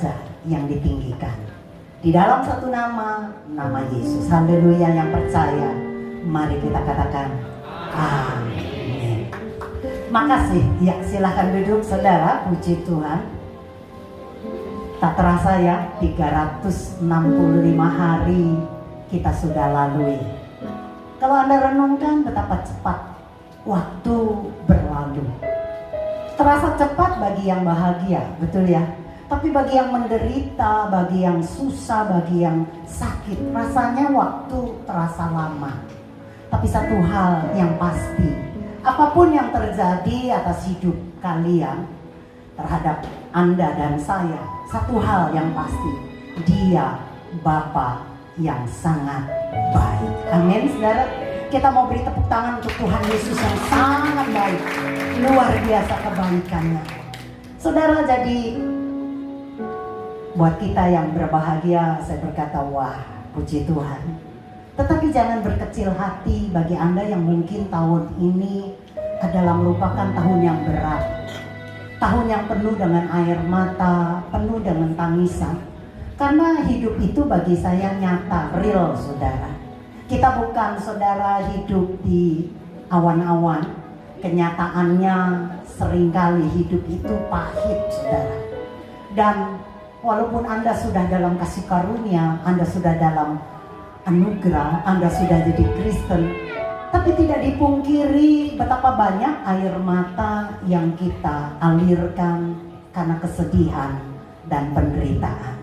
saja yang ditinggikan. Di dalam satu nama, nama Yesus. Haleluya. Yang percaya, mari kita katakan amin. Makasih. Ya, silahkan duduk saudara. Puji Tuhan. Tak terasa ya, 365 hari kita sudah lalui. Kalau Anda renungkan betapa cepat waktu berlalu. Terasa cepat bagi yang bahagia, betul ya? Tapi bagi yang menderita, bagi yang susah, bagi yang sakit, rasanya waktu terasa lama. Tapi satu hal yang pasti, apapun yang terjadi atas hidup kalian, terhadap Anda dan saya, satu hal yang pasti, Dia Bapa yang sangat baik. Amin, saudara. Kita mau beri tepuk tangan untuk Tuhan Yesus yang sangat baik. Luar biasa kebaikannya. Saudara, jadi buat kita yang berbahagia, saya berkata wah, puji Tuhan. Tetapi jangan berkecil hati bagi Anda yang mungkin tahun ini adalah merupakan tahun yang berat. Tahun yang penuh dengan air mata, penuh dengan tangisan. Karena hidup itu bagi saya nyata, real saudara. Kita bukan saudara hidup di awan-awan. Kenyataannya seringkali hidup itu pahit saudara. Dan walaupun Anda sudah dalam kasih karunia, Anda sudah dalam anugerah, Anda sudah jadi Kristen, tapi tidak dipungkiri betapa banyak air mata yang kita alirkan karena kesedihan dan penderitaan.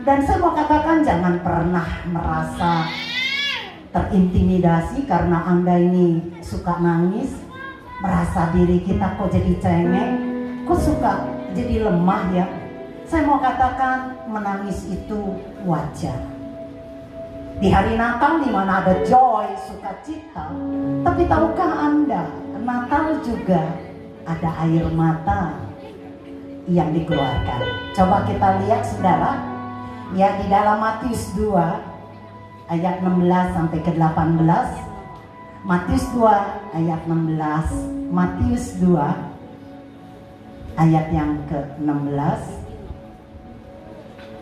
Dan saya mau katakan jangan pernah merasa terintimidasi karena Anda ini suka nangis, merasa diri kita kok jadi cengeng, kok suka jadi lemah ya. Saya mau katakan menangis itu wajar. Di hari Natal di mana ada joy, sukacita, tapi tahukah Anda, Natal juga ada air mata yang dikeluarkan. Coba kita lihat saudara, ya di dalam Matius 2 ayat 16 sampai ke 18. Matius 2 ayat 16. Matius 2 ayat yang ke-16.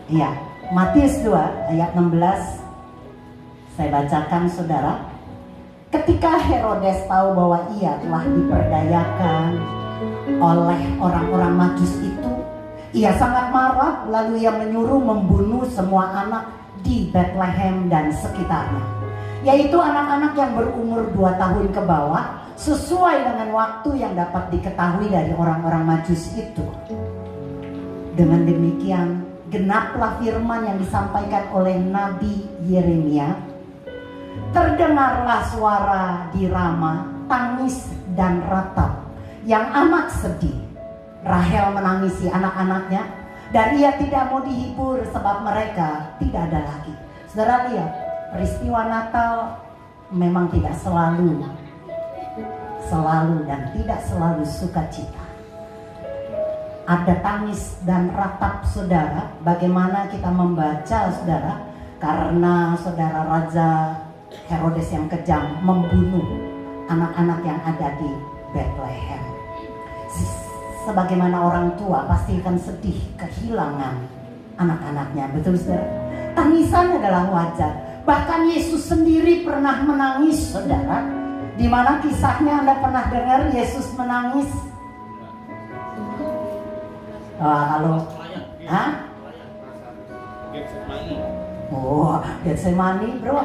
Ya, Matius 2 ayat 16. Saya bacakan saudara. Ketika Herodes tahu bahwa ia telah diperdayakan oleh orang-orang Majus itu, ia sangat marah, lalu ia menyuruh membunuh semua anak di Bethlehem dan sekitarnya, yaitu anak-anak yang berumur 2 tahun ke bawah, sesuai dengan waktu yang dapat diketahui dari orang-orang Majus itu. Dengan demikian genaplah firman yang disampaikan oleh Nabi Yeremia. Terdengarlah suara di Rama, tangis dan ratap yang amat sedih. Rahel menangisi anak-anaknya, dan ia tidak mau dihibur sebab mereka tidak ada lagi. Saudara lihat, peristiwa Natal memang tidak selalu dan tidak selalu sukacita. Ada tangis dan ratap saudara. Bagaimana kita membaca saudara? Karena saudara Raja Herodes yang kejam membunuh anak-anak yang ada di Bethlehem. Sebagaimana orang tua pasti akan sedih kehilangan anak-anaknya, betul saudara? Tangisan adalah wajar. Bahkan Yesus sendiri pernah menangis saudara. Di mana kisahnya Anda pernah dengar Yesus menangis? Halo? Hah? Oh, Getsemani, bro.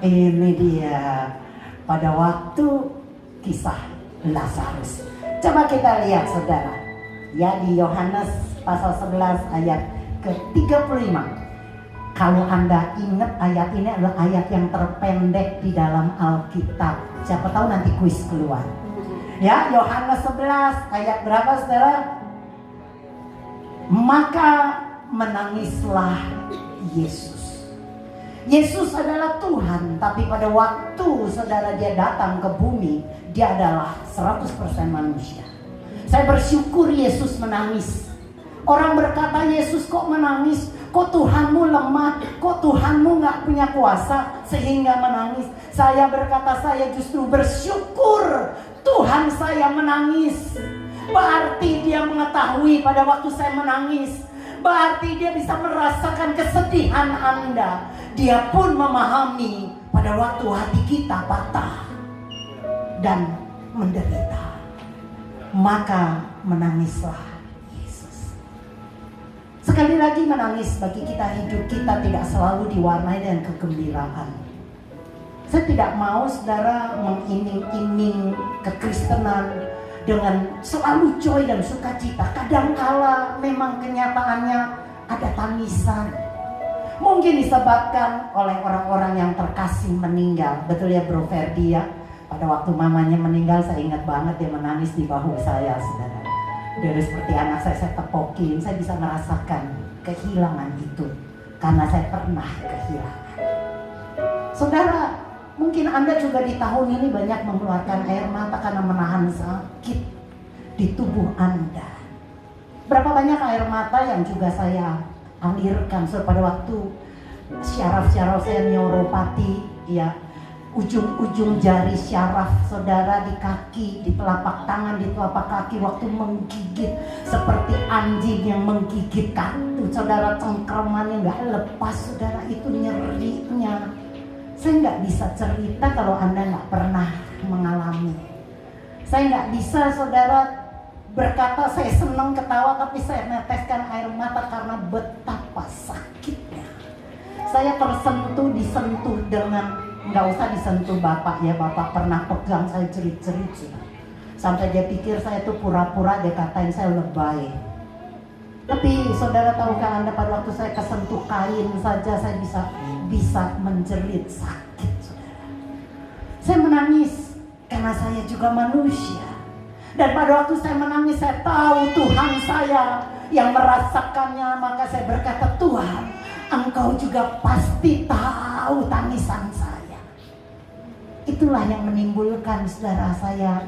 Ini dia pada waktu kisah Lazarus. Coba kita lihat saudara, ya di Yohanes pasal 11 ayat ke-35. Kalau Anda ingat ayat ini adalah ayat yang terpendek di dalam Alkitab. Siapa tahu nanti kuis keluar. Ya, Yohanes 11 ayat berapa saudara? Maka menangislah Yesus. Yesus adalah Tuhan, tapi pada waktu saudara dia datang ke bumi, dia adalah 100% manusia. Saya bersyukur Yesus menangis. Orang berkata, Yesus kok menangis? Kok Tuhanmu lemah? Kok Tuhanmu gak punya kuasa sehingga menangis? Saya berkata, saya justru bersyukur Tuhan saya menangis. Berarti dia mengetahui pada waktu saya menangis. Berarti dia bisa merasakan kesedihan Anda. Dia pun memahami pada waktu hati kita patah dan menderita. Maka menangislah Yesus. Sekali lagi, menangis bagi kita, hidup kita tidak selalu diwarnai dengan kegembiraan. Saya tidak mau saudara mengiming-iming kekristenan dengan selalu joy dan sukacita. Kadangkala memang kenyataannya ada tangisan. Mungkin disebabkan oleh orang-orang yang terkasih meninggal. Betul ya Bro Ferdi ya? Pada waktu mamanya meninggal, saya ingat banget dia menangis di bahu saya, saudara. Dia seperti anak saya tepokin. Saya bisa merasakan kehilangan itu karena saya pernah kehilangan. Saudara, mungkin Anda juga di tahun ini banyak mengeluarkan air mata karena menahan sakit di tubuh Anda. Berapa banyak air mata yang juga saya alirkan pada waktu syaraf-syaraf saya neuropati, ya, ujung-ujung jari syaraf saudara di kaki, di telapak tangan, di telapak kaki waktu menggigit seperti anjing yang menggigit katu, saudara, cengkramannya nggak lepas, saudara, itu nyerinya. Saya nggak bisa cerita kalau Anda nggak pernah mengalami. Saya nggak bisa, saudara, berkata saya senang ketawa, tapi saya neteskan air mata karena betapa sakitnya. Saya disentuh dengan, nggak usah disentuh Bapak ya, Bapak pernah pegang saya cerit-cerit. Sampai dia pikir saya tuh pura-pura, dia katain saya lebay. Tapi saudara, tahukah Anda pada waktu saya kesentuh kain saja saya bisa menjerit sakit, saudara. Saya menangis karena saya juga manusia. Dan pada waktu saya menangis, saya tahu Tuhan saya yang merasakannya. Maka saya berkata, Tuhan, Engkau juga pasti tahu tangisan saya. Itulah yang menimbulkan, saudara, saya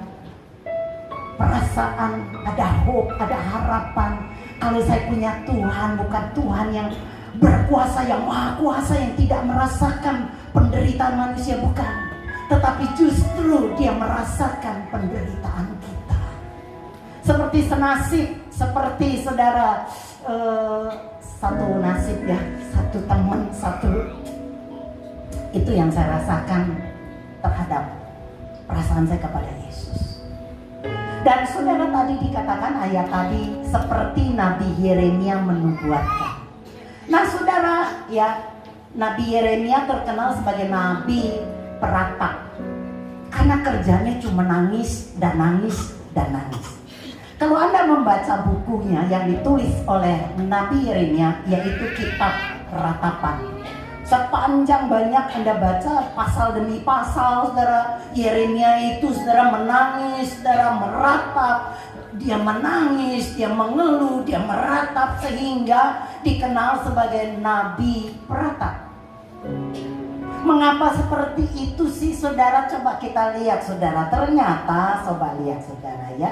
perasaan ada hope, ada harapan. Kalau saya punya Tuhan, bukan Tuhan yang berkuasa, yang maha kuasa, yang tidak merasakan penderitaan manusia, bukan. Tetapi justru dia merasakan penderitaan kita. Seperti senasib, seperti saudara, satu nasib ya, satu teman, itu yang saya rasakan terhadap perasaan saya kepada Yesus. Dan saudara, tadi dikatakan ayat tadi seperti Nabi Yeremia menubuatkan. Nah saudara, ya, Nabi Yeremia terkenal sebagai nabi peratap karena kerjanya cuma nangis dan nangis dan nangis. Kalau Anda membaca bukunya yang ditulis oleh Nabi Yeremia, yaitu kitab ratapan, sepanjang banyak Anda baca pasal demi pasal, saudara, Yeremia itu, saudara, menangis, saudara, meratap. Dia menangis, dia mengeluh, dia meratap, sehingga dikenal sebagai nabi peratap. Mengapa seperti itu sih, saudara? Coba kita lihat, saudara. Ternyata, coba lihat, saudara, ya.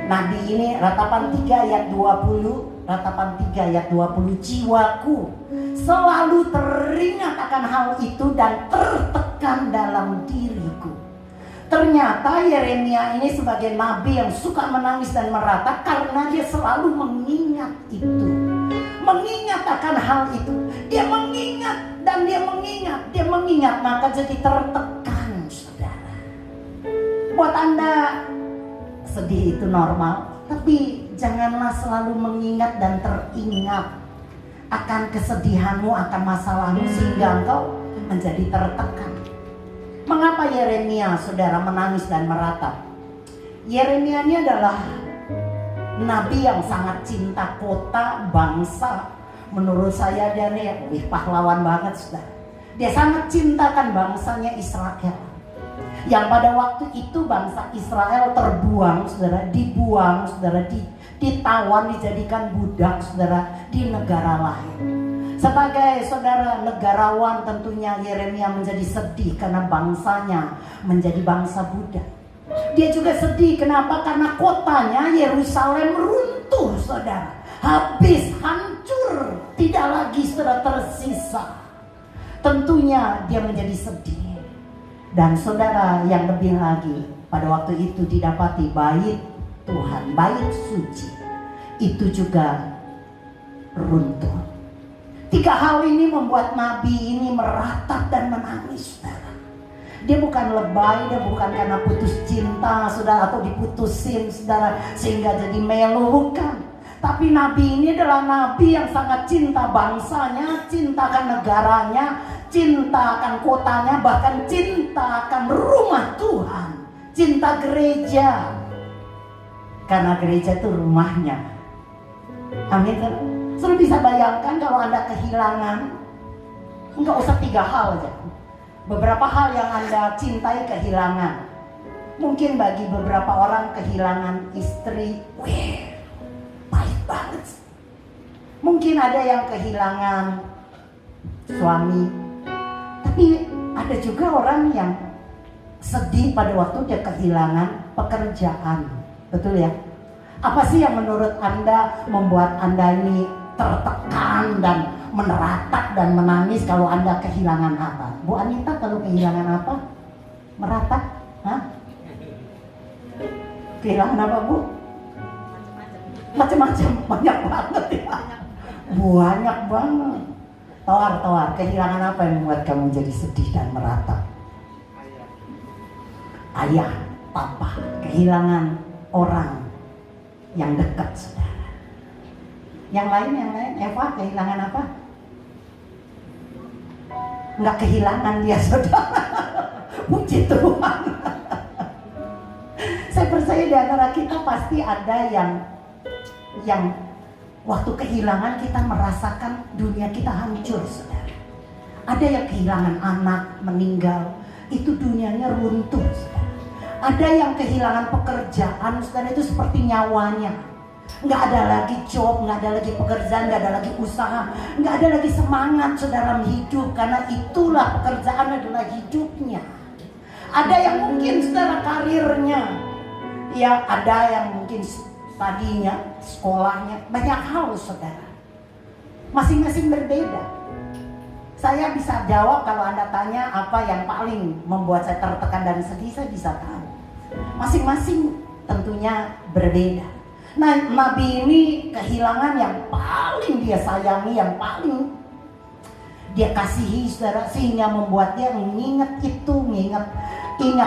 Nabi ini, ratapan 3 ayat 20, ratapan 3 ayat 20, jiwaku selalu teringat akan hal itu dan tertekan dalam diriku. Ternyata Yeremia ini sebagai nabi yang suka menangis dan meratap karena dia selalu mengingat itu. Mengingat akan hal itu. Dia mengingat dan dia mengingat, maka jadi tertekan, saudara. Buat Anda, sedih itu normal, tapi janganlah selalu mengingat dan teringat akan kesedihanmu, akan masalahmu, sehingga engkau menjadi tertekan. Mengapa Yeremia, saudara, menangis dan meratap? Yeremia ini adalah nabi yang sangat cinta kota, bangsa. Menurut saya dia nih pahlawan banget, saudara. Dia sangat cintakan bangsanya Israel, yang pada waktu itu bangsa Israel terbuang, saudara, dibuang, saudara, ditawan, dijadikan budak, saudara, di negara lain. Sebagai, saudara, negarawan, tentunya Yeremia menjadi sedih karena bangsanya menjadi bangsa budak. Dia juga sedih, kenapa? Karena kotanya Yerusalem runtuh, saudara, habis, hancur, tidak lagi, saudara, tersisa. Tentunya dia menjadi sedih. Dan saudara, yang lebih lagi, pada waktu itu didapati bait Tuhan, bait suci, itu juga runtuh. 3 hal ini membuat nabi ini meratap dan menangis, saudara. Dia bukan lebay, dia bukan karena putus cinta, saudara, atau diputusin, saudara, sehingga jadi melo, bukan. Tapi nabi ini adalah nabi yang sangat cinta bangsanya, cinta akan negaranya, cinta akan kotanya, bahkan cinta akan rumah Tuhan, cinta gereja. Karena gereja itu rumahnya. Amin. Sudah bisa bayangkan kalau Anda kehilangan, enggak usah 3 hal aja, beberapa hal yang Anda cintai kehilangan. Mungkin bagi beberapa orang kehilangan istri, pahit banget. Mungkin ada yang kehilangan suami, tapi ada juga orang yang sedih pada waktu dia kehilangan pekerjaan. Betul ya? Apa sih yang menurut Anda membuat Anda ini tertekan dan meneratap dan menangis kalau Anda kehilangan apa? Bu Anita kalau kehilangan apa? Meratap? Hah? Kehilangan apa, Bu? Macam-macam, banyak banget ya. Banyak banget. Tawar, kehilangan apa yang membuat kamu jadi sedih dan meratap? Ayah, papa, kehilangan orang yang dekat, saudara. Yang lain, Eva kehilangan apa? Nggak kehilangan dia, saudara. Puji Tuhan. Saya percaya di antara kita pasti ada yang waktu kehilangan kita merasakan dunia kita hancur, saudara. Ada yang kehilangan anak, meninggal, itu dunianya runtuh, saudara. Ada yang kehilangan pekerjaan, saudara, itu seperti nyawanya. Nggak ada lagi job, nggak ada lagi pekerjaan, nggak ada lagi usaha, nggak ada lagi semangat, saudara, hidup. Karena itulah pekerjaan adalah hidupnya. Ada yang mungkin, saudara, karirnya, ya ada yang mungkin studinya, sekolahnya, banyak hal, saudara. Masing-masing berbeda. Saya bisa jawab kalau Anda tanya apa yang paling membuat saya tertekan dan sedih, saya bisa tahu. Masing-masing tentunya berbeda. Nah, nabi ini kehilangan yang paling dia sayangi, yang paling dia kasihi, saudara, sehingga membuat dia mengingat itu, ingat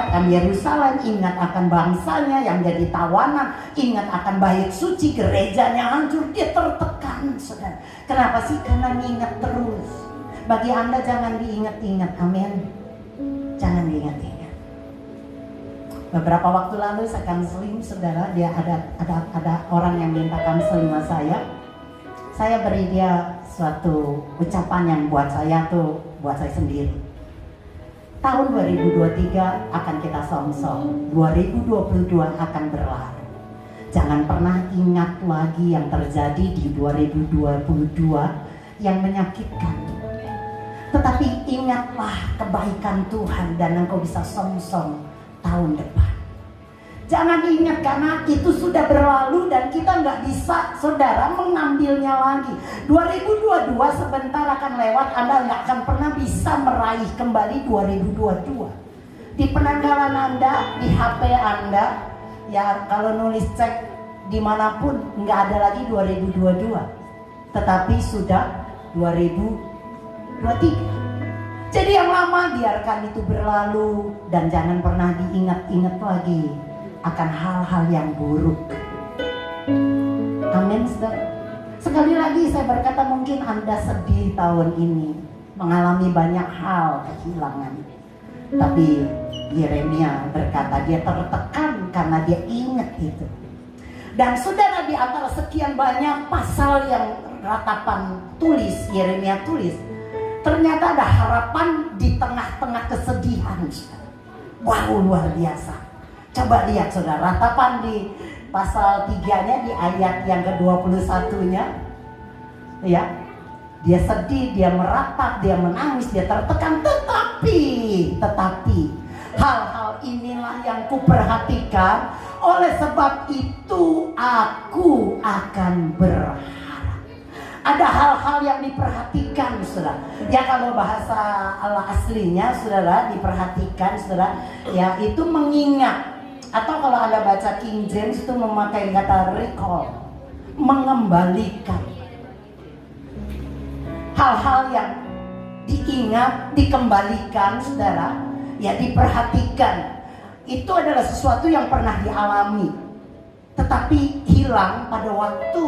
akan Yerusalem, ingat akan bangsanya yang jadi tawanan, ingat akan bait suci, gerejanya hancur. Dia tertekan, saudara. Kenapa sih? Karena mengingat terus. Bagi Anda jangan diingat-ingat, amin. Jangan diingat-ingat. Beberapa waktu lalu saya counseling, saudara, dia ada orang yang minta counseling sama saya. Saya beri dia suatu ucapan yang buat saya sendiri. Tahun 2023 akan kita song-song, 2022 akan berlalu. Jangan pernah ingat lagi yang terjadi di 2022 yang menyakitkan. Tetapi ingatlah kebaikan Tuhan dan engkau bisa song-song tahun depan. Jangan ingat karena itu sudah berlalu dan kita nggak bisa, saudara, mengambilnya lagi. 2022 sebentar akan lewat, Anda nggak akan pernah bisa meraih kembali 2022. Di penanggalan Anda, di HP Anda, ya kalau nulis cek dimanapun nggak ada lagi 2022, tetapi sudah 2023. Jadi yang lama biarkan itu berlalu dan jangan pernah diingat-ingat lagi akan hal-hal yang buruk. Amin, saudara. Sekali lagi saya berkata, mungkin Anda sedih tahun ini, mengalami banyak hal kehilangan. Tapi Yeremia berkata dia tertekan karena dia ingat itu. Dan saudara, di antara sekian banyak pasal yang ratapan tulis, Yeremia tulis, ternyata ada harapan di tengah-tengah kesedihan. Wow, luar biasa. Coba lihat, saudara, ratapan di pasal 3-nya, di ayat yang ke-21-nya. Ya, dia sedih, dia meratap, dia menangis, dia tertekan. Tetapi hal-hal inilah yang kuperhatikan. Oleh sebab itu aku akan berharap. Ada hal-hal yang diperhatikan, saudara. Ya kalau bahasa Allah aslinya, saudara, diperhatikan, saudara, ya itu mengingat. atau kalau Anda baca King James itu memakai kata recall, mengembalikan hal-hal yang diingat, dikembalikan, saudara, ya diperhatikan. Itu adalah sesuatu yang pernah dialami, tetapi hilang pada waktu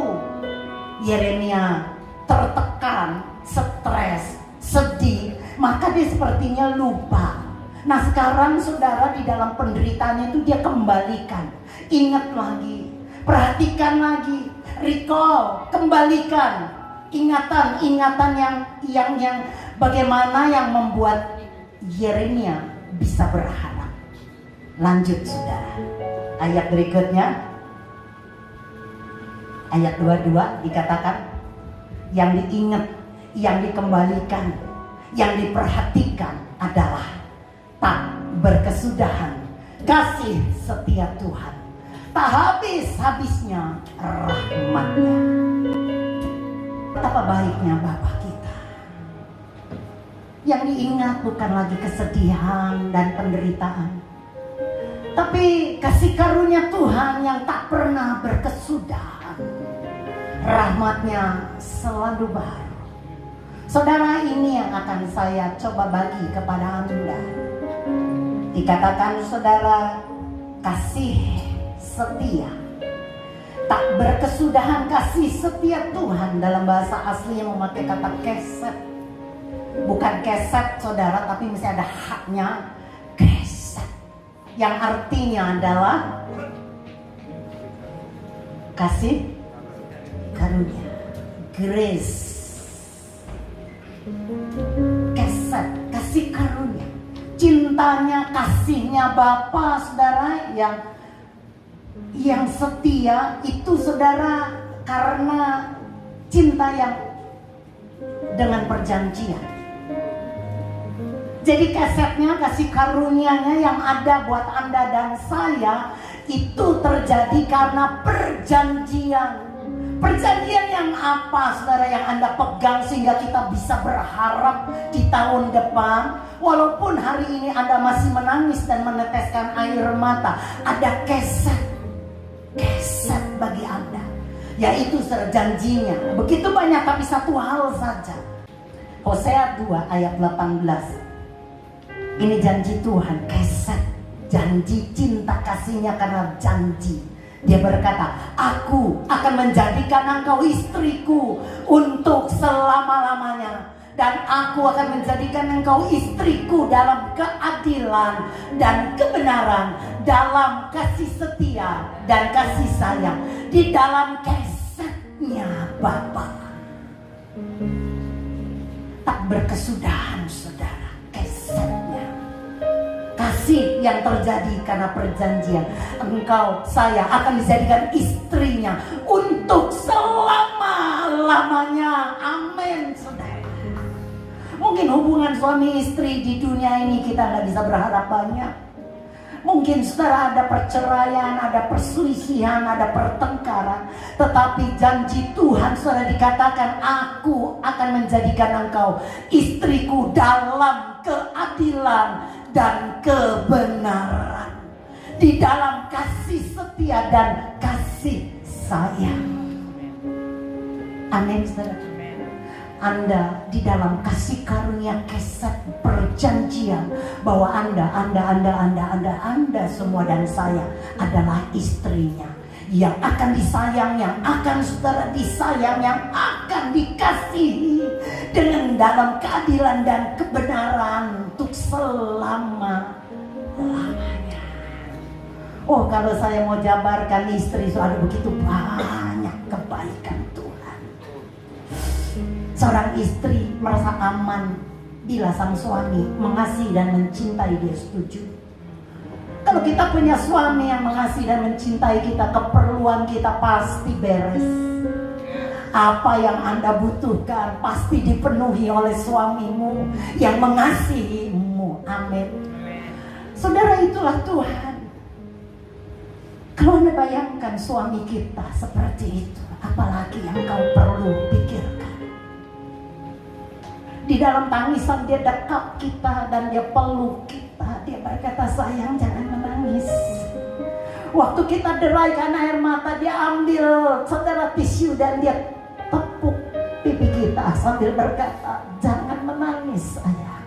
Yeremia tertekan, stres, sedih, maka dia sepertinya lupa. Nah sekarang saudara di dalam penderitaannya itu dia kembalikan, ingat lagi, perhatikan lagi, recall, kembalikan ingatan-ingatan yang bagaimana yang membuat Yeremia bisa berharap. Lanjut saudara, ayat berikutnya, ayat 22 dikatakan, yang diingat, yang dikembalikan, yang diperhatikan adalah tak berkesudahan kasih setia Tuhan, tak habis-habisnya rahmatnya. Betapa baiknya Bapa kita. Yang diingat bukan lagi kesedihan dan penderitaan, tapi kasih karunia Tuhan yang tak pernah berkesudahan. Rahmatnya selalu baru. Saudara, ini yang akan saya coba bagi kepada Anda. Dikatakan saudara, kasih setia, tak berkesudahan kasih setia Tuhan. Dalam bahasa aslinya memakai kata keset. Bukan keset saudara, tapi mesti ada haknya, keset, yang artinya adalah kasih karunia, grace. Keset, kasih karunia, cintanya, kasihnya Bapa saudara yang setia itu saudara, karena cinta yang dengan perjanjian. Jadi kesetnya, kasih karunianya yang ada buat Anda dan saya itu terjadi karena perjanjian. Perjanjian yang apa saudara yang Anda pegang sehingga kita bisa berharap di tahun depan, walaupun hari ini Anda masih menangis dan meneteskan air mata, ada keset bagi Anda, yaitu janjinya. Begitu banyak, tapi satu hal saja. Hosea 2 ayat 18. Ini janji Tuhan, keset, janji cinta kasihnya karena janji. Dia berkata, aku akan menjadikan engkau istriku untuk selama-lamanya, dan aku akan menjadikan engkau istriku dalam keadilan dan kebenaran, dalam kasih setia dan kasih sayang, di dalam kesetnya Bapa. Tak berkesudahan saudara, kesetnya. Kasih yang terjadi karena perjanjian. Engkau, saya akan dijadikan istrinya untuk selama-lamanya. Amin saudara. Mungkin hubungan suami istri di dunia ini kita gak bisa berharap banyak. Mungkin saudara ada perceraian, ada perselisihan, ada pertengkaran, tetapi janji Tuhan saudara dikatakan, aku akan menjadikan engkau istriku dalam keadilan dan kebenaran, di dalam kasih setia dan kasih sayang. Amin saudara. Anda di dalam kasih karunia keset perjanjian bahwa Anda semua dan saya adalah istrinya, yang akan disayang, yang akan saudara disayang, yang akan dikasihi dengan dalam keadilan dan kebenaran untuk selama-lamanya. Oh, kalau saya mau jabarkan istri, ada begitu banyak kebaikan Tuhan. Seorang istri merasa aman bila sang suami mengasihi dan mencintai dia, setuju? Kalau kita punya suami yang mengasihi dan mencintai kita, keperluan kita pasti beres. Apa yang Anda butuhkan pasti dipenuhi oleh suamimu yang mengasihimu. Amin. Saudara, itulah Tuhan. Kalau Anda bayangkan suami kita seperti itu, apalagi yang kau perlu pikirkan. Di dalam tangisan dia dekat kita dan dia peluk kita. Dia berkata, sayang jangan menangis. Waktu kita derai karena air mata, dia ambil saudara tisu dan dia tepuk pipi kita sambil berkata, jangan menangis sayang.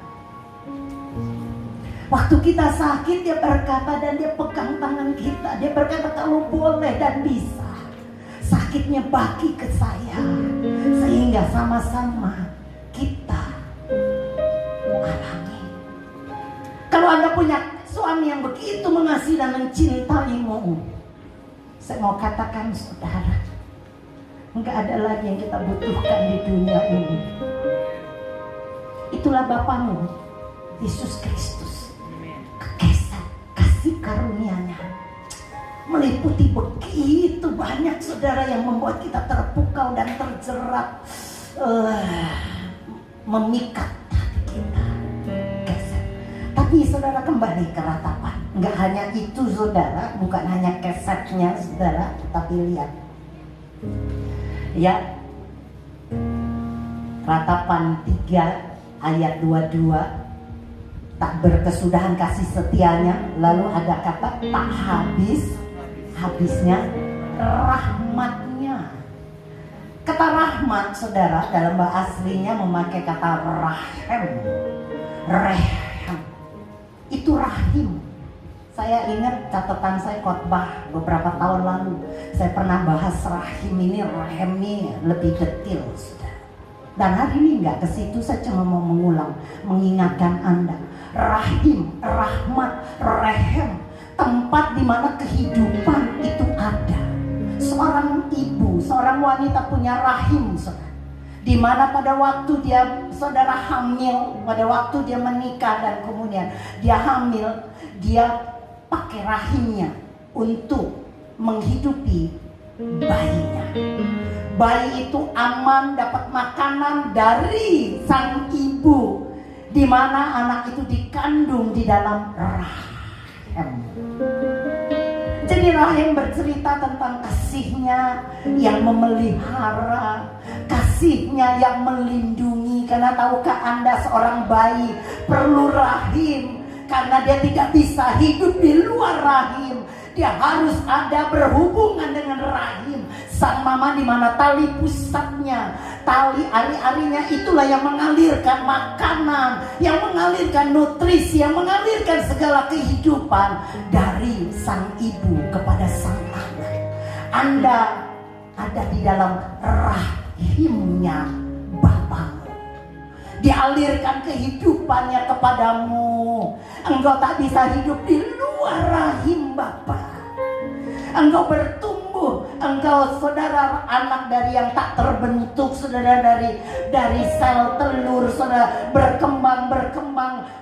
Waktu kita sakit, dia berkata dan dia pegang tangan kita. Dia berkata, kalau boleh dan bisa, sakitnya bagi ke saya, sehingga sama-sama kita alami. Kalau Anda punya suami yang begitu mengasihi dan mencintaimu, saya mau katakan saudara, enggak ada lagi yang kita butuhkan di dunia ini. Itulah Bapamu, Yesus Kristus. Kekesan kasih karunia-Nya meliputi begitu banyak saudara, yang membuat kita terpukau dan terjerat, memikat hati kita. Tapi saudara, kembali ke ratapan. Enggak hanya itu saudara, bukan hanya kesetnya saudara, tapi lihat ya, Ratapan 3 ayat 22, tak berkesudahan kasih setianya. Lalu ada kata tak habisnya rahmatnya. Kata rahmat saudara dalam bahasa aslinya memakai kata rahem. Itu rahim. Saya ingat catatan saya khotbah beberapa tahun lalu, saya pernah bahas rahim ini, rahem ini lebih detail saudara. Dan hari ini enggak ke situ, saya cuma mau mengingatkan Anda. Rahim, rahmat, rehem, tempat di mana kehidupan itu ada. Seorang ibu, seorang wanita punya rahim saudara, di mana pada waktu dia saudara hamil, pada waktu dia menikah dan kemudian dia hamil, dia pakai rahimnya untuk menghidupi bayinya. Bayi itu aman, dapat makanan dari sang ibu, di mana anak itu dikandung di dalam rahim. Jadi rahim bercerita tentang kasihnya yang memelihara, kasihnya yang melindungi. Karena tahukah Anda, seorang bayi perlu rahim, karena dia tidak bisa hidup di luar rahim. Dia harus ada berhubungan dengan rahim sang mama, di mana tali pusatnya, tali ari-arinya itulah yang mengalirkan makanan, yang mengalirkan nutrisi, yang mengalirkan segala kehidupan dari sang ibu kepada sang anak. Anda ada di dalam rahimnya Bapamu. Dialirkan kehidupannya kepadamu. Engkau tak bisa hidup di luar rahim Bapa. Engkau bertumbuh, engkau saudara anak dari yang tak terbentuk, saudara dari sel telur, saudara berkembang,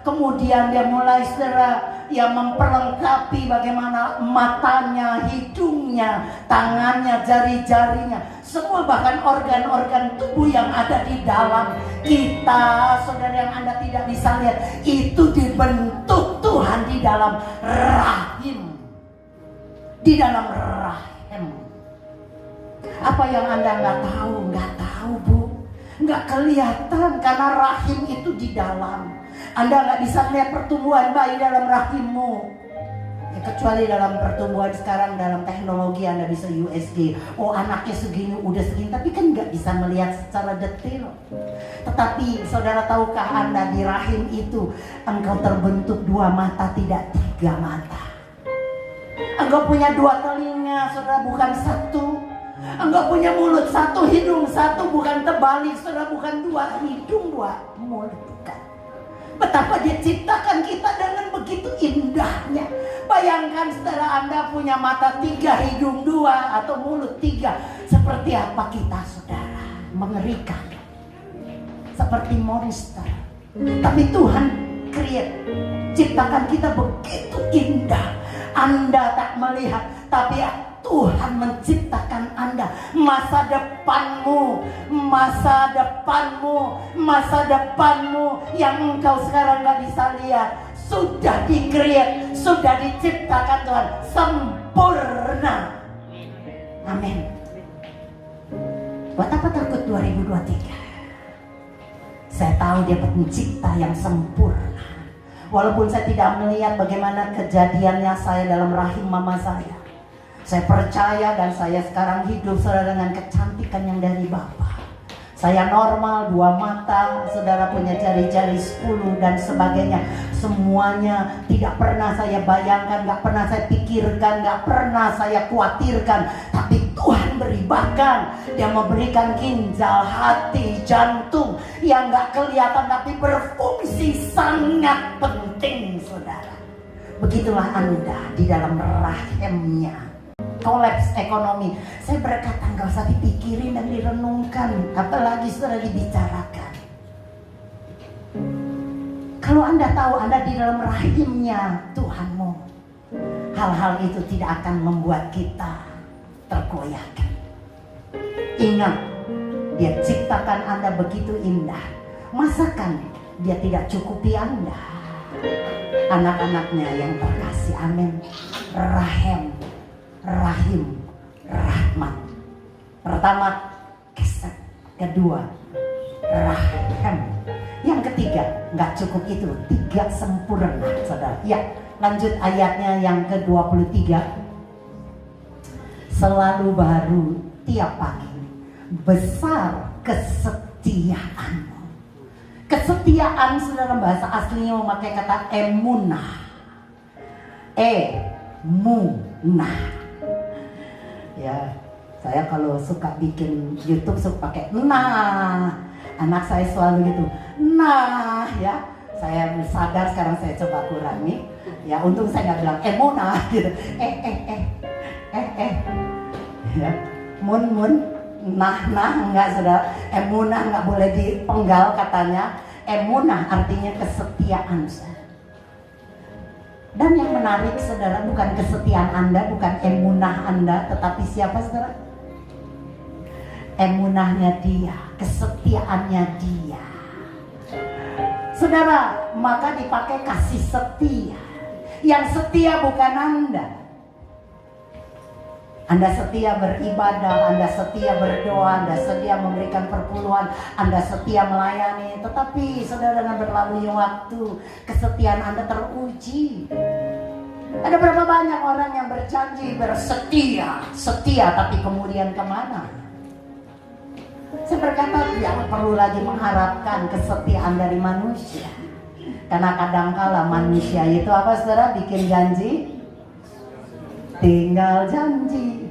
kemudian dia mulai saudara yang memperlengkapi bagaimana matanya, hidungnya, tangannya, jari-jarinya, semua bahkan organ-organ tubuh yang ada di dalam kita, saudara yang Anda tidak bisa lihat, itu dibentuk Tuhan di dalam rahim. Di dalam rahim. Apa yang Anda nggak tahu? Nggak tahu Bu, nggak kelihatan karena rahim itu di dalam. Anda nggak bisa lihat pertumbuhan bayi dalam rahimmu, ya, kecuali dalam pertumbuhan sekarang dalam teknologi Anda bisa USG. Oh anaknya segini, udah segini, tapi kan nggak bisa melihat secara detail. Tetapi saudara tahukah Anda, di rahim itu engkau terbentuk 2 mata, tidak 3 mata. Engkau punya 2 telinga, saudara, bukan 1. Engkau punya mulut 1, hidung 1, bukan terbalik, saudara, bukan 2 hidung 2 mulut, bukan. Betapa dia ciptakan kita dengan begitu indahnya. Bayangkan saudara, Anda punya mata 3, hidung 2, atau mulut 3. Seperti apa kita saudara? Mengerikan. Seperti monster. Tapi Tuhan ciptakan kita begitu indah. Anda tak melihat, tapi Tuhan menciptakan Anda. Masa depanmu yang engkau sekarang gak bisa lihat, sudah di-create, sudah diciptakan Tuhan sempurna. Amin. Buat apa takut 2023? Saya tahu dia pencipta yang sempurna. Walaupun saya tidak melihat bagaimana kejadiannya saya dalam rahim mama saya, Saya percaya dan saya sekarang hidup saudara dengan kecantikan yang dari Bapa. Saya normal, 2 mata, saudara punya jari-jari 10 dan sebagainya. Semuanya tidak pernah saya bayangkan, gak pernah saya pikirkan, gak pernah saya khawatirkan. Tapi Tuhan beri, bahkan Dia memberikan ginjal, hati, jantung yang gak kelihatan tapi berfungsi sangat penting, saudara. Begitulah Anda di dalam rahimnya. Kolaps ekonomi, saya berkata nggak usah dipikirin dan direnungkan, apalagi sudah dibicarakan. Kalau Anda tahu Anda di dalam rahimnya Tuhanmu, hal-hal itu tidak akan membuat kita tergoyahkan. Ingat, Dia ciptakan Anda begitu indah, masakan Dia tidak cukupi Anda? Anak-anaknya yang terkasih, amin. Rahim, rahmat. Pertama, keset. Kedua, rahim. Yang ketiga, nggak cukup itu, 3 sempurna, saudara. Ya, lanjut ayatnya yang ke-23. Selalu baru tiap pagi, besar kesetiaanmu. Kesetiaan, saudara, bahasa aslinya memakai kata emunah. Emunah. Ya, saya kalau suka bikin YouTube suka pakai nah. Anak saya selalu gitu. Nah, ya. Saya sadar sekarang saya coba kurangi. Ya, untung saya nggak bilang emuna gitu. Ya, mun. Nah, enggak, saudara. Emunah enggak boleh dipenggal katanya. Emunah artinya kesetiaan, saudara. Dan yang menarik, saudara, bukan kesetiaan Anda, bukan emunah Anda, tetapi siapa, saudara? Emunahnya Dia, kesetiaannya Dia. Saudara, maka dipakai kasih setia. Yang setia bukan Anda. Anda setia beribadah, Anda setia berdoa, Anda setia memberikan perpuluhan, Anda setia melayani. Tetapi saudara, dengan berlalunya waktu, kesetiaan Anda teruji. Ada berapa banyak orang yang berjanji setia, tapi kemudian kemana? Saya berkata, jangan perlu lagi mengharapkan kesetiaan dari manusia. Karena kadangkala manusia itu apa, saudara? Bikin janji, tinggal janji.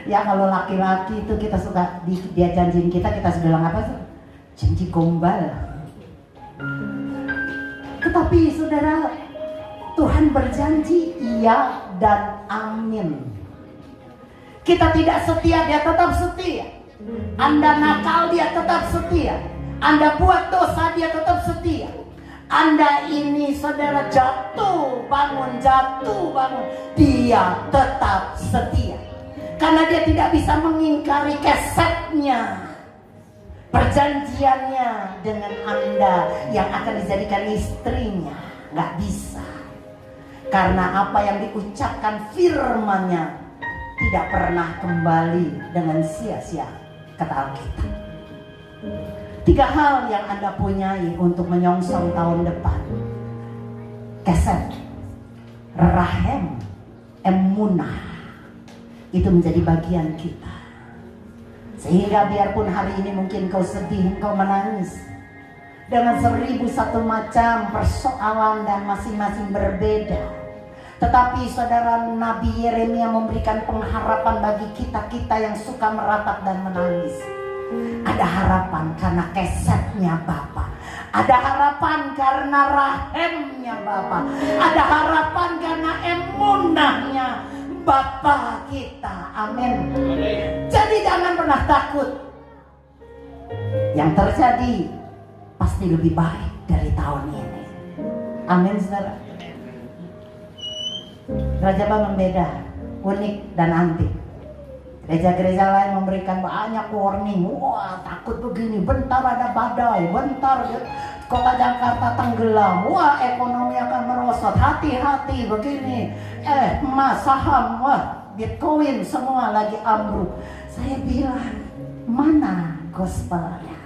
Ya, kalau laki-laki itu kita suka dia janjiin kita bilang apa sih? Janji gombal. Tetapi saudara, Tuhan berjanji iya dan amin. Kita tidak setia, Dia tetap setia. Anda nakal, Dia tetap setia. Anda buat dosa, Dia tetap setia. Anda ini, saudara, jatuh bangun, Dia tetap setia. Karena Dia tidak bisa mengingkari kesetnya, perjanjiannya dengan Anda yang akan dijadikan istrinya. Gak bisa. Karena apa yang diucapkan firman-Nya tidak pernah kembali dengan sia-sia, kata Alkitab. 3 hal yang Anda punyai untuk menyongsong tahun depan: keset, rahim, emunah. Itu menjadi bagian kita. Sehingga biarpun hari ini mungkin kau sedih, kau menangis dengan 1001 macam persoalan dan masing-masing berbeda, tetapi saudara, Nabi Yeremia memberikan pengharapan bagi kita yang suka meratap dan menangis. Ada harapan karena kesetnya Bapa. Ada harapan karena rahimnya Bapa. Ada harapan karena emunahnya Bapa kita. Amin. Jadi jangan pernah takut. Yang terjadi pasti lebih baik dari tahun ini. Amin, saudara. Gereja Bangun beda, unik dan antik. Gereja-gereja lain memberikan banyak warning. Wah, takut begini, bentar ada badai, bentar kota Jakarta tenggelam, wah ekonomi akan merosot, hati-hati begini. Emas, saham, wah Bitcoin semua lagi ambruk. Saya bilang, mana gospelnya?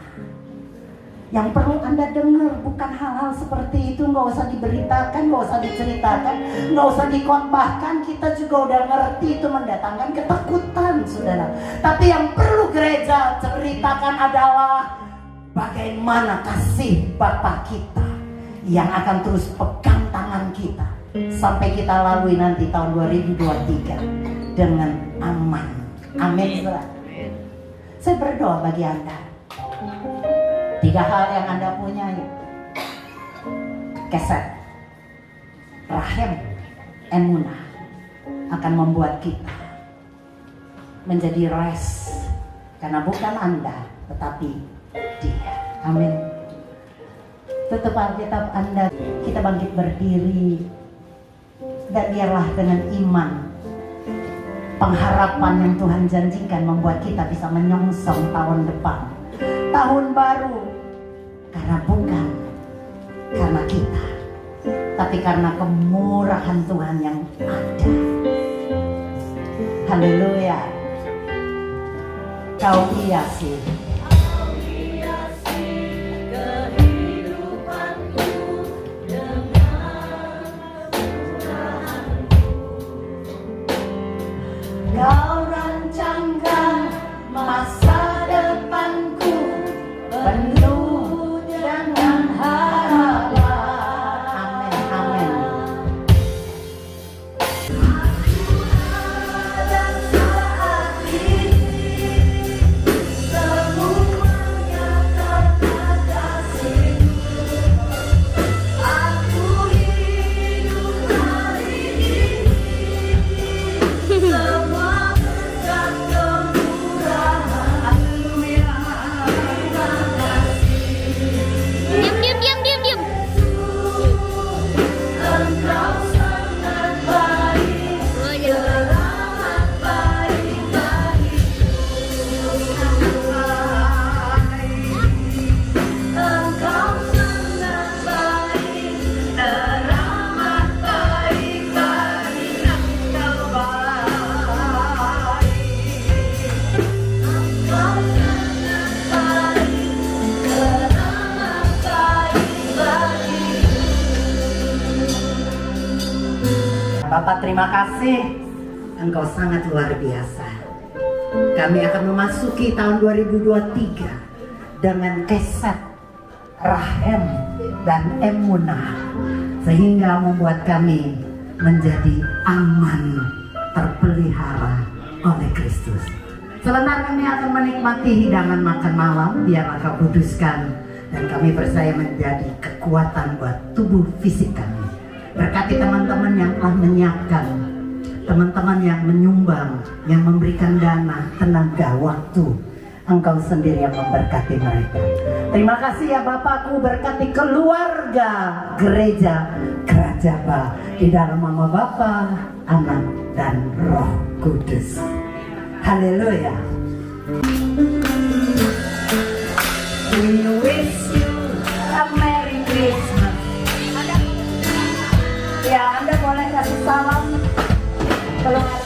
Yang perlu Anda dengar bukan hal-hal seperti itu, nggak usah diberitakan, nggak usah diceritakan, nggak usah dikotbahkan. Kita juga udah ngerti itu mendatangkan ketakutan, saudara. Tapi yang perlu gereja ceritakan adalah bagaimana kasih Bapa kita yang akan terus pegang tangan kita sampai kita lalui nanti tahun 2023 dengan aman. Amin, saudara. Saya berdoa bagi Anda. 3 hal yang Anda punyai: keset, rahim, emunah, akan membuat kita menjadi rest. Karena bukan Anda, tetapi Dia. Amin. Tutup Alkitab Anda, kita bangkit berdiri. Dan biarlah dengan iman, pengharapan yang Tuhan janjikan membuat kita bisa menyongsong tahun depan, tahun baru. Karena bukan karena kita, tapi karena kemurahan Tuhan yang ada. Haleluya. Kau hiasi kehidupanku dengan murahan-Mu. Kau rancangkan masa depanku penuh dengan harapan. Amin, amin. Aku ada saat ini, semuanya karena kasih-Mu. Aku hidup hari ini, semua berkat kemurahan. Diam. Engkau sangat baik, teramat baik bagiku. Engkau sangat baik, teramat baik bagiku. Engkau baik. Engkau sangat baik, teramat baik bagiku. Bapak, terima kasih. Engkau sangat luar biasa. Kami akan memasuki tahun 2023 dengan keset, rahim, dan emunah, sehingga membuat kami menjadi aman, terpelihara oleh Kristus. Sebentar kami akan menikmati hidangan makan malam. Biarlah Kau kuduskan, dan kami percaya menjadi kekuatan buat tubuh fisik kami. Berkati teman-teman yang telah menyiapkan, teman-teman yang menyumbang, yang memberikan dana, tenaga, waktu. Engkau sendiri yang memberkati mereka. Terima kasih ya Bapakku, berkati keluarga gereja Kerajaba di dalam nama Bapa, Anak, dan Roh Kudus. Haleluya. We wish you a Merry Christmas. Ya, Anda boleh kasih salam keluarga.